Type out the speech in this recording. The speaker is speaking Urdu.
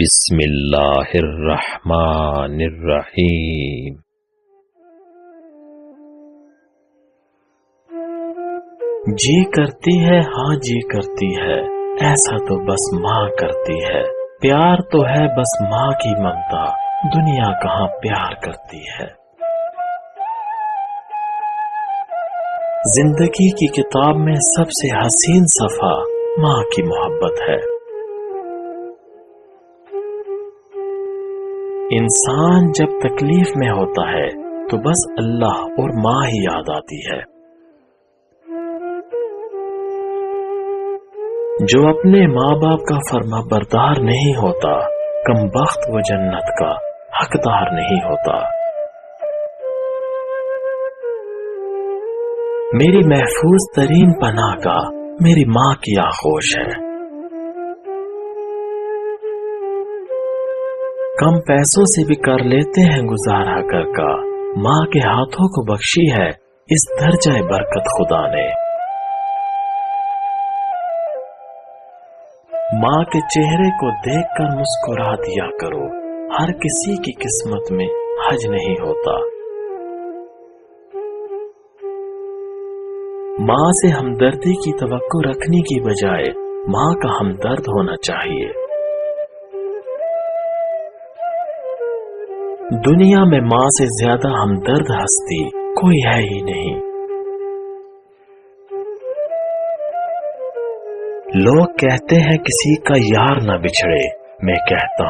بسم اللہ الرحمن الرحیم۔ جی کرتی ہے ہاں جی کرتی ہے، ایسا تو بس ماں کرتی ہے، پیار تو ہے بس ماں کی ممتا، دنیا کہاں پیار کرتی ہے۔ زندگی کی کتاب میں سب سے حسین صفحہ ماں کی محبت ہے۔ انسان جب تکلیف میں ہوتا ہے تو بس اللہ اور ماں ہی یاد آتی ہے۔ جو اپنے ماں باپ کا فرما بردار نہیں ہوتا، کم بخت و جنت کا حقدار نہیں ہوتا۔ میری محفوظ ترین پناہ کا میری ماں کی آغوش ہے۔ کم پیسوں سے بھی کر لیتے ہیں گزارا گھر کا، ماں کے ہاتھوں کو بخشی ہے اس درجہ برکت خدا نے۔ ماں کے چہرے کو دیکھ کر مسکرا دیا کرو، ہر کسی کی قسمت میں حج نہیں ہوتا۔ ماں سے ہمدردی کی توقع رکھنے کی بجائے ماں کا ہمدرد ہونا چاہیے۔ دنیا میں ماں سے زیادہ ہمدرد ہستی کوئی ہے ہی نہیں۔ لوگ کہتے ہیں کسی کا یار نہ بچھڑے، میں کہتا